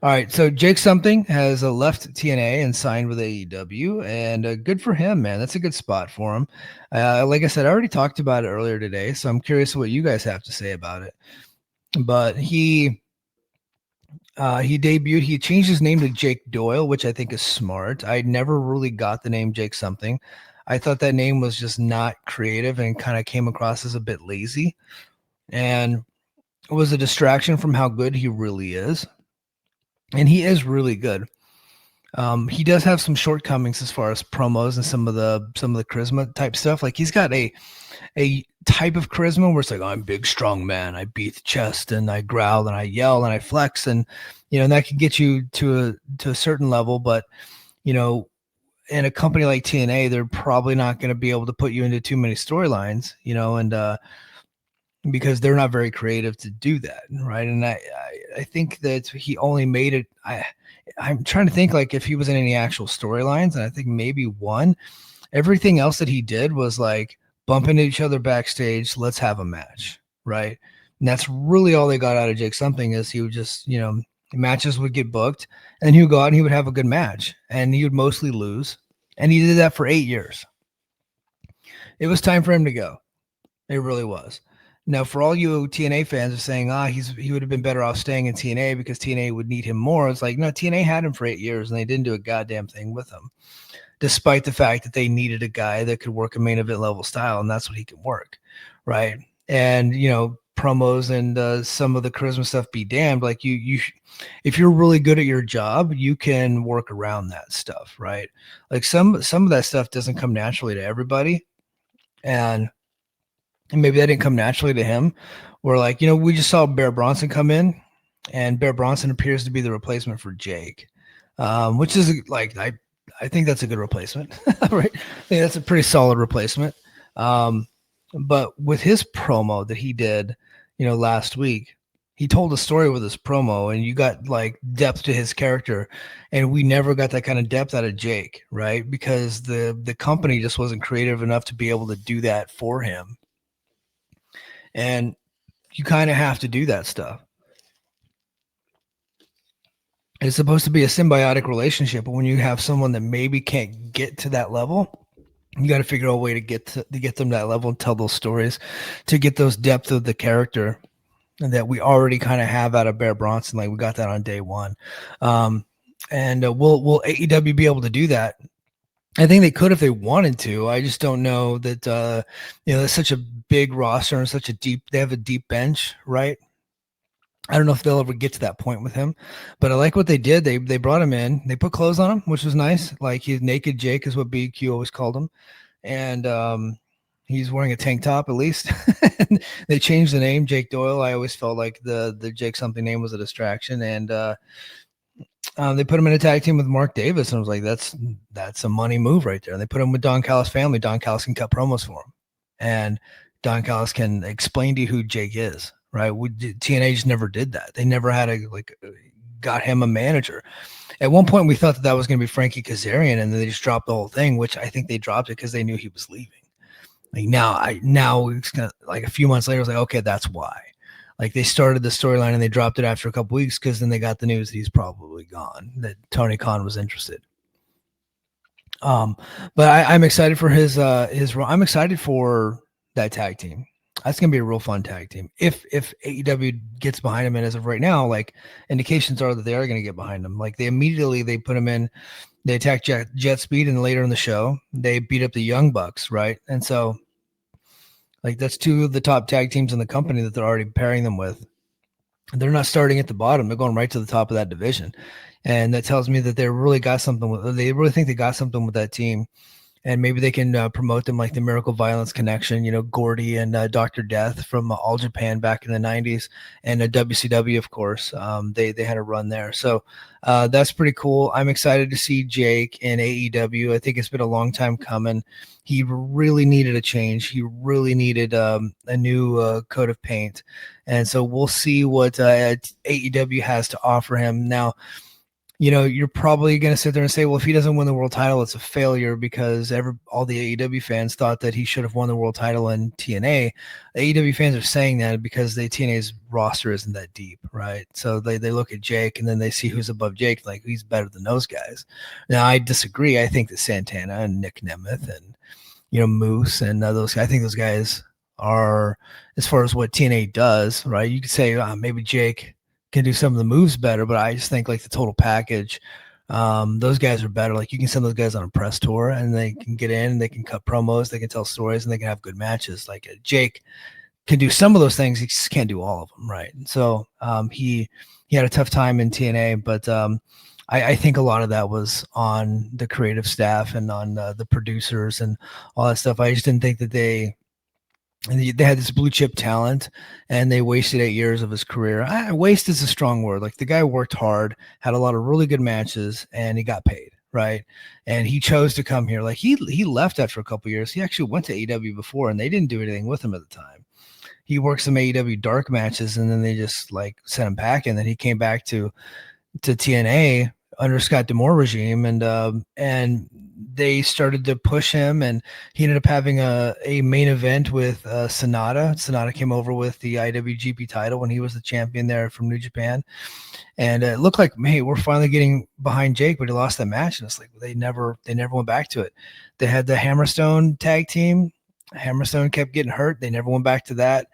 All right, so Jake Something has left TNA and signed with AEW, and good for him, man. That's a good spot for him. Like I said, I already talked about it earlier today, so I'm curious what you guys have to say about it. But he debuted. He changed his name to Jake Doyle, which I think is smart. I never really got the name Jake Something. I thought that name was just not creative and kind of came across as a bit lazy, and it was a distraction from how good he really is. And he is really good. He does have some shortcomings as far as promos and some of the charisma type stuff. Like he's got a type of charisma where it's like, oh, I'm a big, strong man. I beat the chest and I growl and I yell and I flex, and and that can get you to a certain level. But you know, in a company like TNA, they're probably not going to be able to put you into too many storylines. And because they're not very creative to do that, right? And I think that he only made it. I'm trying to think like if he was in any actual storylines, and I think maybe one. Everything else that he did was like bump into each other backstage. Let's have a match, right? And that's really all they got out of Jake Something is he would just matches would get booked, and he would go out and he would have a good match, and he would mostly lose, and he did that for 8 years. It was time for him to go. It really was. Now, for all you TNA fans are saying, he would have been better off staying in TNA because TNA would need him more. It's like, no, TNA had him for 8 years and they didn't do a goddamn thing with him, despite the fact that they needed a guy that could work a main event level style, and that's what he can work, right? And promos and some of the charisma stuff be damned. Like if you're really good at your job, you can work around that stuff, right? Like some of that stuff doesn't come naturally to everybody, and maybe that didn't come naturally to him. Where like, we just saw Bear Bronson come in, and Bear Bronson appears to be the replacement for Jake, which is like, I think that's a good replacement, right? I think that's a pretty solid replacement. But with his promo that he did, last week, he told a story with his promo, and you got like depth to his character, and we never got that kind of depth out of Jake, right? Because the company just wasn't creative enough to be able to do that for him. And you kind of have to do that stuff. It's supposed to be a symbiotic relationship, but when you have someone that maybe can't get to that level, you got to figure out a way to get them to that level and tell those stories to get those depth of the character that we already kind of have out of Bear Bronson. Like we got that on day one. And will AEW be able to do that? I think they could if they wanted to. I just don't know that, that's such a big roster and they have a deep bench, right? I don't know if they'll ever get to that point with him, but I like what they did. They brought him in, they put clothes on him, which was nice. Like he's naked Jake is what BQ always called him. And, he's wearing a tank top at least. They changed the name Jake Doyle. I always felt like the Jake Something name was a distraction. And, they put him in a tag team with Mark Davis, and I was like, that's a money move right there. And they put him with Don Callis' family. Don Callis can cut promos for him, and Don Callis can explain to you who Jake is. Right? TNA just never did that. They never had got him a manager. At one point, we thought that was going to be Frankie Kazarian, and then they just dropped the whole thing. Which I think they dropped it because they knew he was leaving. Like now it's gonna, like a few months later, I was like, okay, that's why. Like they started the storyline and they dropped it after a couple weeks because then they got the news that he's probably gone, that Tony Khan was interested. But I'm excited for his I'm excited for that tag team. That's gonna be a real fun tag team. If AEW gets behind him, and as of right now, like indications are that they are gonna get behind him. Like they put him in, they attack Jet Speed, and later in the show they beat up the Young Bucks, right? And so like that's two of the top tag teams in the company that they're already pairing them with. They're not starting at the bottom; they're going right to the top of that division, and that tells me that they really got something. They really think they got something with that team, and maybe they can promote them like the Miracle Violence Connection. Gordy and Dr. Death from All Japan back in the '90s, and WCW, of course. They had a run there, so that's pretty cool. I'm excited to see Jake in AEW. I think it's been a long time coming. He really needed a change. He really needed a new coat of paint. And so we'll see what AEW has to offer him. Now, you're probably going to sit there and say, well, if he doesn't win the world title, it's a failure because all the AEW fans thought that he should have won the world title in TNA. AEW fans are saying that because TNA's roster isn't that deep, right? So they look at Jake and then they see who's above Jake, like he's better than those guys. Now, I disagree. I think that Santana and Nick Nemeth and Moose and those. I think those guys are, as far as what TNA does, right? You could say maybe Jake can do some of the moves better, but I just think like the total package, those guys are better. Like you can send those guys on a press tour and they can get in, they can cut promos, they can tell stories, and they can have good matches. Like Jake can do some of those things, he just can't do all of them, right? And so he had a tough time in TNA, but I think a lot of that was on the creative staff and on the producers and all that stuff. I just didn't think that they had this blue chip talent and they wasted 8 years of his career. Waste is a strong word. Like the guy worked hard, had a lot of really good matches, and he got paid, right? And he chose to come here. Like he left after a couple years. He actually went to AEW before and they didn't do anything with him at the time. He worked some AEW dark matches and then they just like sent him back. And then he came back to TNA under Scott D'Amore regime, and they started to push him, and he ended up having a main event with Sonata. Sonata came over with the IWGP title when he was the champion there from New Japan, and it looked like, hey, we're finally getting behind Jake, but he lost that match, and it's like they never went back to it. They had the Hammerstone tag team. Hammerstone kept getting hurt. They never went back to that.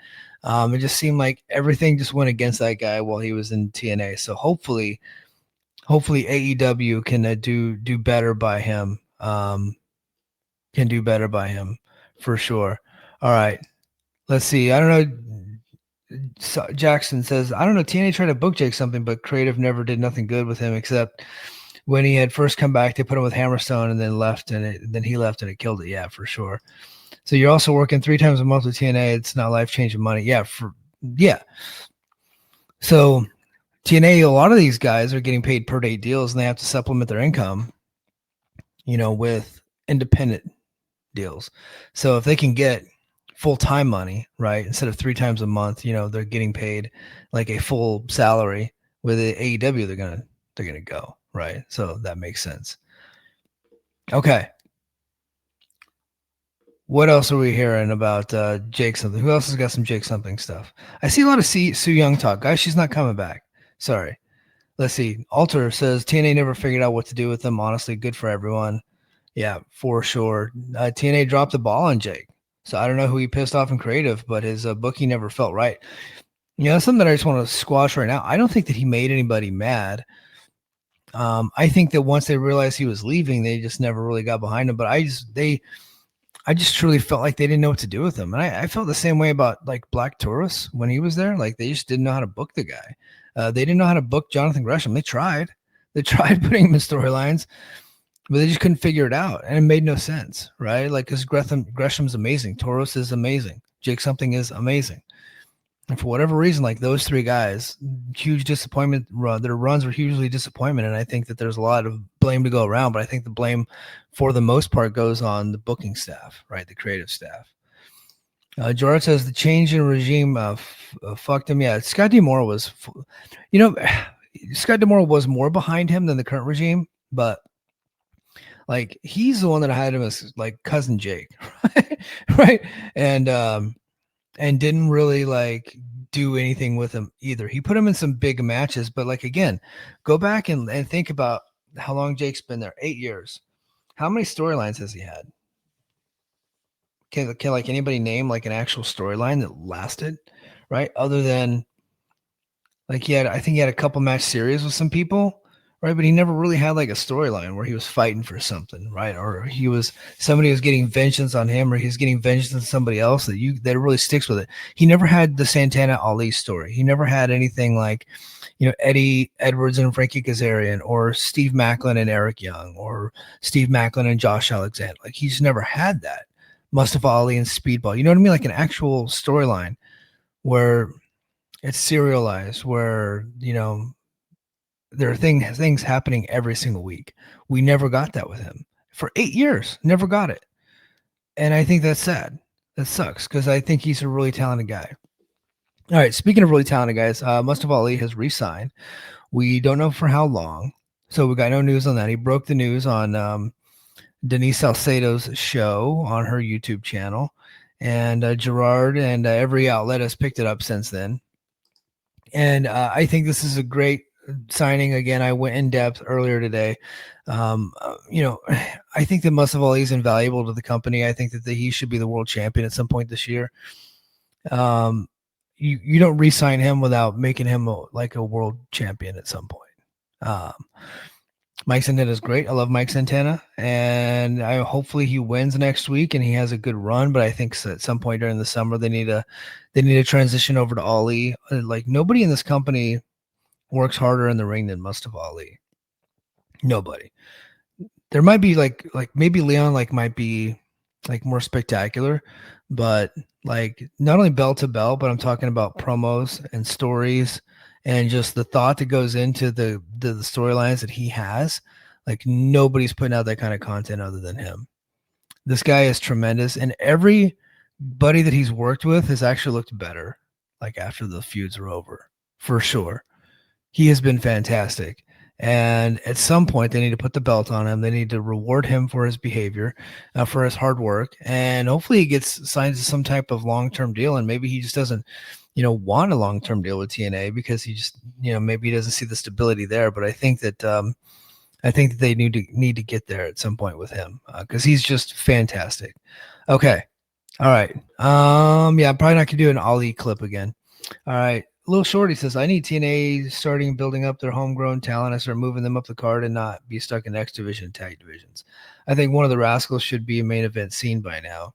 It just seemed like everything just went against that guy while he was in TNA. So hopefully AEW can do better by him. Can do better by him for sure. All right, let's see. I don't know. Jackson says, I don't know. TNA tried to book Jake something, but creative never did nothing good with him except when he had first come back. They put him with Hammerstone and then left, and then he left and it killed it. Yeah, for sure. So you're also working 3 times a month with TNA. It's not life-changing money. Yeah. So TNA, a lot of these guys are getting paid per day deals and they have to supplement their income, with independent deals. So if they can get full-time money, right, instead of 3 times a month, they're getting paid like a full salary with AEW, they're going to go, right? So that makes sense. Okay. What else are we hearing about Jake something? Who else has got some Jake something stuff? I see a lot of Su Yung talk. Guys, she's not coming back. Sorry. Let's see. Alter says TNA never figured out what to do with them. Honestly, good for everyone. Yeah, for sure. TNA dropped the ball on Jake. So I don't know who he pissed off in creative, but his booking never felt right. That's something that I just want to squash right now. I don't think that he made anybody mad. I think that once they realized he was leaving, they just never really got behind him. But I just truly felt like they didn't know what to do with him. And I felt the same way about like Black Taurus when he was there. Like they just didn't know how to book the guy. They didn't know how to book Jonathan Gresham. They tried putting him in storylines, but they just couldn't figure it out. And it made no sense, right? Like, because Gresham's amazing. Taurus is amazing. Jake something is amazing. And for whatever reason, like those 3 guys, huge disappointment. Their runs were hugely disappointment. And I think that there's a lot of blame to go around, but I think the blame for the most part goes on the booking staff, right? The creative staff. Gerard says the change in regime fucked him. Yeah, Scott D'Amore was, Scott D'Amore was more behind him than the current regime, but like he's the one that had him as like cousin Jake, right? And didn't really like do anything with him either. He put him in some big matches, but like again, go back and think about how long Jake's been there. 8 years. How many storylines has he had? Can like anybody name like an actual storyline that lasted, right? Other than like I think he had a couple match series with some people, right? But he never really had like a storyline where he was fighting for something, right? Or somebody was getting vengeance on him, or he's getting vengeance on somebody else that really sticks with it. He never had the Santana Ali story. He never had anything like, Eddie Edwards and Frankie Kazarian, or Steve Macklin and Eric Young, or Steve Macklin and Josh Alexander. Like he's never had that. Mustafa Ali and Speedball. You know what I mean? Like an actual storyline where it's serialized, where, there are things happening every single week. We never got that with him for 8 years. Never got it. And I think that's sad. That sucks because I think he's a really talented guy. All right. Speaking of really talented guys, Mustafa Ali has re-signed. We don't know for how long. So we got no news on that. He broke the news on Denise Salcedo's show on her YouTube channel, and Gerard and every outlet has picked it up since then. And I think this is a great signing. Again, I went in depth earlier today. I think that Mustafa Ali is invaluable to the company. I think that he should be the world champion at some point this year. You don't re-sign him without making him like a world champion at some point. Mike Santana is great. I love Mike Santana, and hopefully he wins next week and he has a good run. But I think at some point during the summer they need to transition over to Ali. Like nobody in this company works harder in the ring than Mustafa Ali. Nobody. There might be like maybe Leon might be like more spectacular, but like not only bell to bell, but I'm talking about promos and stories and just the thought that goes into the storylines that he has. Like nobody's putting out that kind of content other than him. This guy is tremendous, and everybody that he's worked with has actually looked better like after the feuds are over, for sure. He has been fantastic. And at some point, they need to put the belt on him. They need to reward him for his behavior, for his hard work, and hopefully he gets signed to some type of long-term deal. And maybe he just doesn't, want a long-term deal with TNA because he just, maybe he doesn't see the stability there. But I think that they need to get there at some point with him because he's just fantastic. Okay, all right. Yeah, I'm probably not gonna do an Ali clip again. All right. Little Shorty says, I need TNA starting building up their homegrown talent. I start moving them up the card and not be stuck in X division and tag divisions. I think one of the Rascals should be a main event scene by now.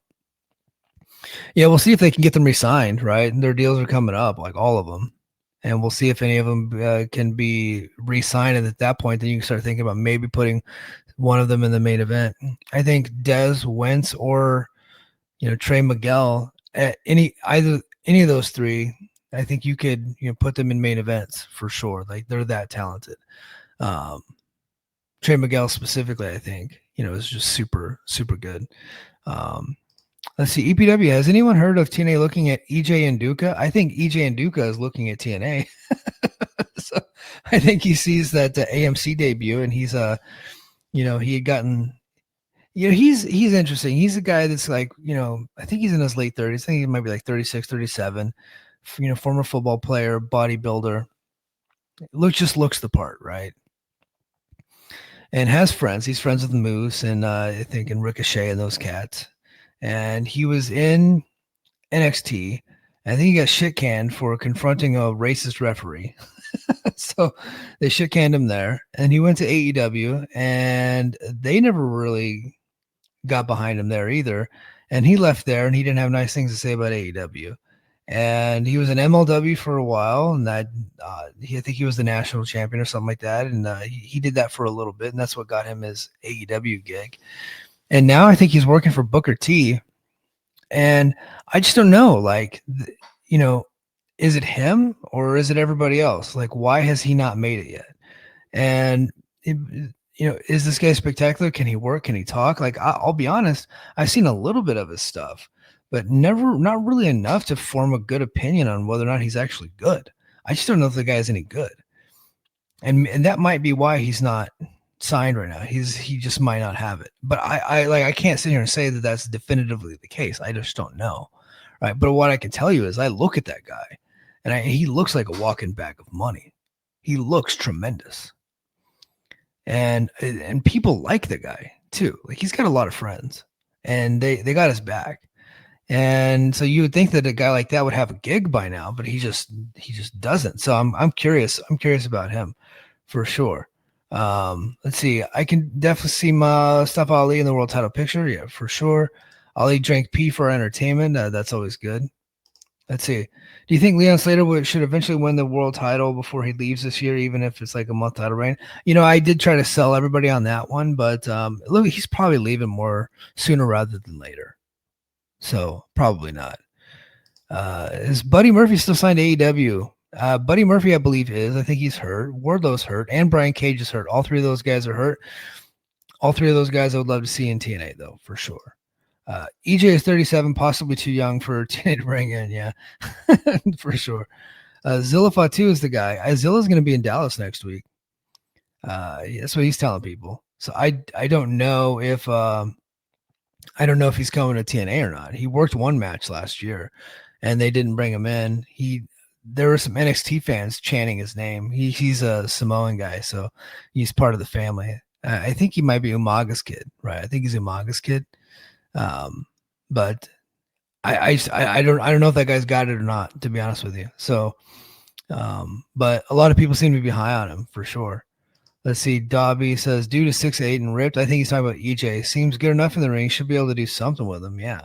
Yeah, we'll see if they can get them re-signed, right? And their deals are coming up, like all of them. And we'll see if any of them can be re-signed. And at that point, then you can start thinking about maybe putting one of them in the main event. I think Dez, Wentz, or Trey Miguel, any of those three, I think you could put them in main events for sure. Like they're that talented. Trey Miguel specifically, I think is just super super good. Let's see. EPW, has anyone heard of TNA looking at EJ Nduka? I think EJ Nduka is looking at TNA. So I think he sees that AMC debut and he's he had gotten. He's interesting. He's a guy that's like, I think he's in his late 30s. I think he might be like 36, 37. Former football player, bodybuilder. Just looks the part, right? And has friends. He's friends with Moose and I think in Ricochet and those cats. And he was in NXT. I think he got shit canned for confronting a racist referee. So they shit canned him there. And he went to AEW and they never really got behind him there either. And he left there and he didn't have nice things to say about AEW. And he was an MLW for a while, and I think he was the national champion or something like that. And he did that for a little bit, and that's what got him his AEW gig. And now I think he's working for Booker T. And I just don't know, like, is it him or is it everybody else? Like, why has he not made it yet? And is this guy spectacular? Can he work? Can he talk? Like, I'll be honest, I've seen a little bit of his stuff, but not really enough to form a good opinion on whether or not he's actually good. I just don't know if the guy is any good. And that might be why he's not signed right now. He just might not have it. But I can't sit here and say that that's definitively the case. I just don't know. Right. But what I can tell you is I look at that guy and he looks like a walking bag of money. He looks tremendous. And people like the guy too. Like he's got a lot of friends and they got his back. And so you would think that a guy like that would have a gig by now, but he just doesn't. So I'm curious. I'm curious about him for sure. Let's see. I can definitely see Mustafa Ali in the world title picture. Yeah, for sure. Ali drank pee for entertainment. That's always good. Let's see. Do you think Leon Slater should eventually win the world title before he leaves this year, even if it's like a month title reign? I did try to sell everybody on that one, but look, he's probably leaving more sooner rather than later. So probably not. Is Buddy Murphy still signed to AEW? Buddy Murphy, I believe, is. I think he's hurt. Wardlow's hurt, and Brian Cage is hurt. All three of those guys are hurt. All three of those guys I would love to see in TNA, though, for sure. EJ is 37, possibly too young for TNA to bring in, yeah, for sure. Zilla Fatu is the guy. Zilla's going to be in Dallas next week. That's what he's telling people. So I don't know if I don't know if he's coming to TNA or not. He worked one match last year, and they didn't bring him in. There were some NXT fans chanting his name. He's a Samoan guy, so he's part of the family. I think he might be Umaga's kid, right? I think he's Umaga's kid. But I don't know if that guy's got it or not, to be honest with you. So, but a lot of people seem to be high on him for sure. Let's see. Dobby says, due to 6'8" and ripped, I think he's talking about EJ. Seems good enough in the ring. Should be able to do something with him. Yeah.